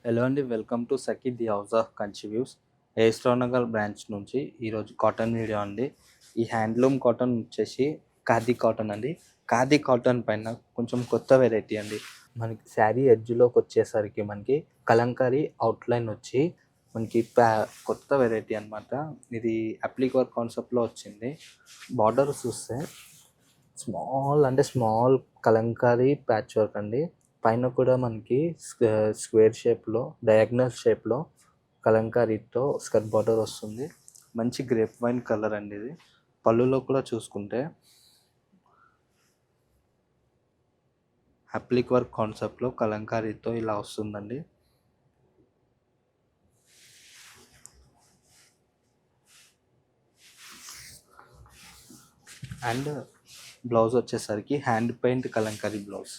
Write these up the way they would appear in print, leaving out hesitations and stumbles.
Hello అండి, welcome to Sakhi the house of Kanchi views. Nagar branch నుంచి ఈరోజు కాటన్ వీడియో అండి. ఈ హ్యాండ్లూమ్ కాటన్ వచ్చేసి ఖాదీ కాటన్ అండి. ఖాదీ కాటన్ పైన కొంచెం కొత్త వెరైటీ అండి. మనకి శారీ ఎడ్జ్లోకి వచ్చేసరికి మనకి కలంకారీ అవుట్లైన్ వచ్చి మనకి కొత్త వెరైటీ అనమాట. ఇది అప్లిక్ వర్క్ కాన్సెప్ట్లో వచ్చింది. బార్డర్ చూస్తే స్మాల్ కలంకారీ ప్యాచ్ వర్క్ అండి. పైన కూడా మనకి స్క్వేర్ షేప్లో డయాగ్నల్ షేప్లో కలంకారీతో స్కర్ట్ బార్డర్ వస్తుంది. మంచి గ్రేప్ వైన్ కలర్ అండి ఇది. పళ్ళులో కూడా చూసుకుంటే అప్లిక్ వర్క్ కాన్సెప్ట్లో కలంకారీతో ఇలా వస్తుందండి. అండ్ బ్లౌజ్ వచ్చేసరికి హ్యాండ్ పెయింట్ కలంకారీ బ్లౌజ్.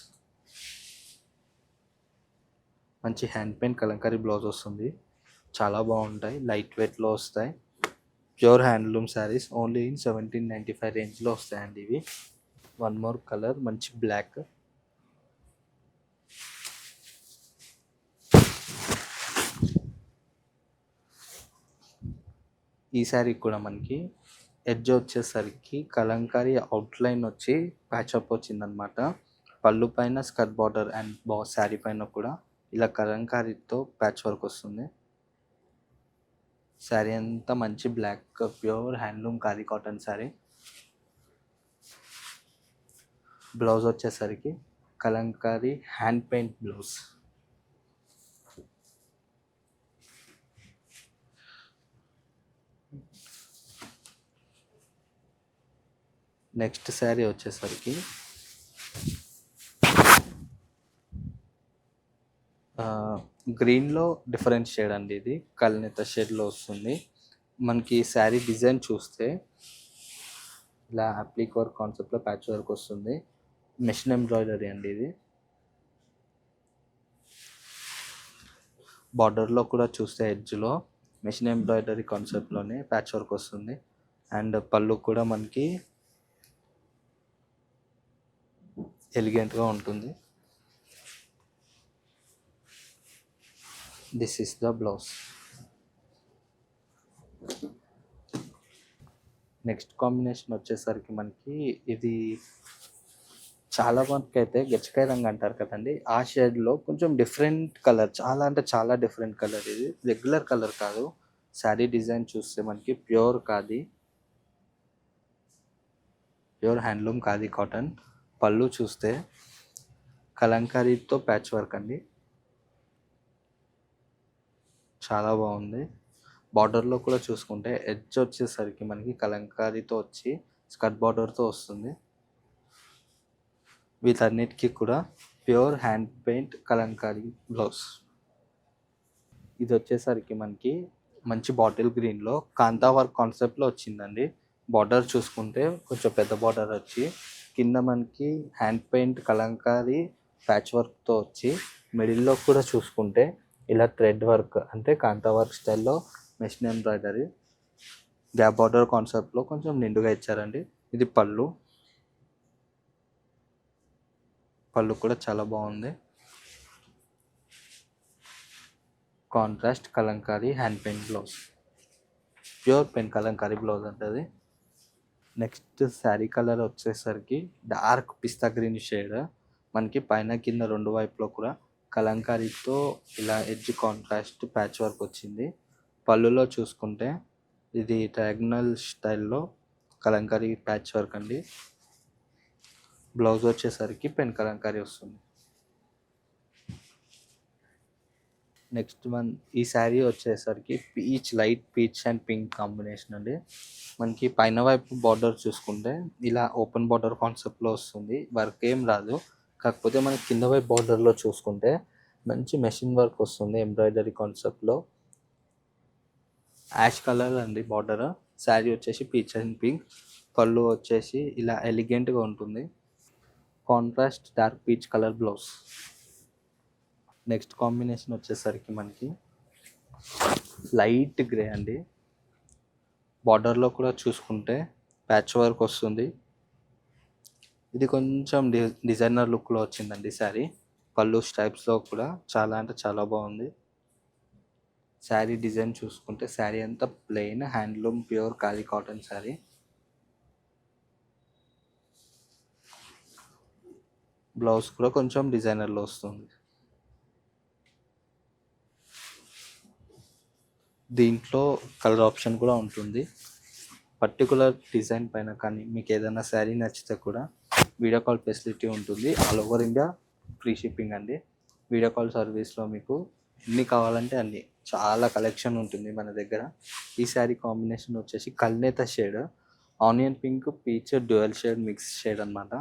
మంచి హ్యాండ్ పెయింట్ కలంకారీ బ్లౌజ్ వస్తుంది. చాలా బాగుంటాయి, లైట్ వెయిట్లో వస్తాయి. Pure handloom saris only in 1795 రేంజ్లో వస్తాయండి ఇవి. వన్ మోర్ కలర్ మంచి బ్లాక్. ఈ శారీ కూడా మనకి ఎడ్జ్ వచ్చేసరికి కలంకారీ అవుట్లైన్ వచ్చి ప్యాచప్ వచ్చిందనమాట. పళ్ళు పైన స్కర్ట్ బార్డర్ అండ్ శారీ పైన కూడా ఇలా కలంకారీతో ప్యాచ్ వర్క్ వస్తుంది. శారీ అంతా మంచి black pure handloom khadi cotton sari. Blouse వచ్చేసరికి Kalamkari hand paint blouse. Next sari వచ్చేసరికి గ్రీన్లో డిఫరెంట్ షేడ్ అండి. ఇది కల్నేత షేడ్లో వస్తుంది. మనకి శారీ డిజైన్ చూస్తే ఇలా అప్లిక్ వర్క్ కాన్సెప్ట్లో ప్యాచ్ వర్క్ వస్తుంది. మెషిన్ ఎంబ్రాయిడరీ అండి ఇది. బార్డర్లో కూడా చూస్తే ఎడ్జ్లో మెషిన్ ఎంబ్రాయిడరీ కాన్సెప్ట్లోనే ప్యాచ్ వర్క్ వస్తుంది. అండ్ పళ్ళు కూడా మనకి ఎలిగెంట్గా ఉంటుంది. This is the blouse. Next combination వచ్చేసరికి మనకి ఇది చాలా మందికి అయితే గచ్చకాయ రంగు అంటారు కదండి, ఆ షేడ్లో కొంచెం డిఫరెంట్ కలర్, చాలా అంటే చాలా డిఫరెంట్ కలర్. ఇది రెగ్యులర్ కలర్ కాదు. శారీ డిజైన్ చూస్తే మనకి pure khadi, pure handloom khadi cotton. పళ్ళు చూస్తే కలంకారీతో ప్యాచ్ వర్క్ అండి, చాలా బాగుంది. బార్డర్లో కూడా చూసుకుంటే ఎడ్జ్ వచ్చేసరికి మనకి కలంకారీతో వచ్చి స్కర్ట్ బార్డర్తో వస్తుంది. వీటన్నిటికీ కూడా pure hand paint Kalamkari blouse. ఇది వచ్చేసరికి మనకి మంచి బాటిల్ గ్రీన్లో కాంతా వర్క్ కాన్సెప్ట్లో వచ్చిందండి. బార్డర్ చూసుకుంటే కొంచెం పెద్ద బార్డర్ వచ్చి కింద మనకి హ్యాండ్ పెయింట్ కలంకారీ ప్యాచ్ వర్క్తో వచ్చి మిడిల్లో కూడా చూసుకుంటే ఇలా థ్రెడ్ వర్క్ అంటే కాంతా వర్క్ స్టైల్లో మెషిన్ ఎంబ్రాయిడరీ గ్యాప్ బార్డర్ కాన్సెప్ట్లో కొంచెం నిండుగా ఇచ్చారండి. ఇది పళ్ళు. పళ్ళు కూడా చాలా బాగుంది. Contrast Kalamkari hand paint blouse, pure pen Kalamkari blouse ఉంటుంది. నెక్స్ట్ శారీ కలర్ వచ్చేసరికి డార్క్ పిస్తా గ్రీన్ షేడ్. మనకి పైన కింద రెండు వైపులో కూడా కలంకారీతో ఇలా ఎడ్జ్ కాంట్రాస్ట్ ప్యాచ్ వర్క్ వచ్చింది. పళ్ళులో చూసుకుంటే ఇది డయాగ్నల్ స్టైల్లో కలంకారీ ప్యాచ్ వర్క్ అండి. బ్లౌజ్ వచ్చేసరికి పెన్ కలంకారీ వస్తుంది. నెక్స్ట్ ఈ శారీ వచ్చేసరికి light peach and pink combination అండి. మనకి పైన వైపు బార్డర్ చూసుకుంటే ఇలా ఓపెన్ బార్డర్ కాన్సెప్ట్లో వస్తుంది. వర్క్ ఏం రాదు. కాకపోతే మనకి కింద వైపు బార్డర్లో చూసుకుంటే మంచి మెషిన్ వర్క్ వస్తుంది ఎంబ్రాయిడరీ కాన్సెప్ట్లో. యాష్ కలర్ అండి బార్డర్. శారీ వచ్చేసి పీచ్ అండ్ పింక్. పళ్ళు వచ్చేసి ఇలా ఎలిగెంట్గా ఉంటుంది. Contrast dark peach colour blouse. Next combination వచ్చేసరికి మనకి లైట్ గ్రే అండి. బార్డర్లో కూడా చూసుకుంటే ప్యాచ్ వర్క్ వస్తుంది. ఇది కొంచెం డిజైనర్ లుక్లో వచ్చిందండి శారీ. పళ్ళు స్టైప్స్లో కూడా చాలా అంటే చాలా బాగుంది. శారీ డిజైన్ చూసుకుంటే శారీ అంతా ప్లెయిన్ హ్యాండ్లూమ్ ప్యూర్ కాలీ కాటన్ శారీ. బ్లౌజ్ కూడా కొంచెం డిజైనర్లో వస్తుంది. దీంట్లో కలర్ ఆప్షన్ కూడా ఉంటుంది. పర్టికులర్ డిజైన్ పైన కానీ మీకు ఏదైనా శారీ నచ్చితే కూడా వీడియో కాల్ ఫెసిలిటీ ఉంటుంది. All over India free shipping అండి. వీడియో కాల్ సర్వీస్లో మీకు ఎన్ని కావాలంటే అన్ని, చాలా కలెక్షన్ ఉంటుంది మన దగ్గర. ఈ శారీ కాంబినేషన్ వచ్చేసి కల్నేత shade, onion pink peach dual shade mix shade అనమాట.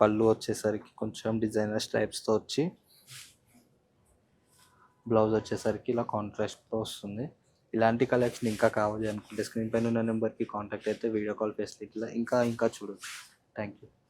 పళ్ళు వచ్చేసరికి కొంచెం డిజైనర్ స్ట్రైప్స్తో వచ్చి, బ్లౌజ్ వచ్చేసరికి ఇలా కాంట్రాస్ట్తో వస్తుంది. ఇలాంటి కలెక్షన్ ఇంకా కావాలి అనుకుంటే స్క్రీన్ పైన ఉన్న నెంబర్కి కాంటాక్ట్ అయితే వీడియో కాల్ ఫెసిలిటీలో ఇంకా చూడొచ్చు. Thank you.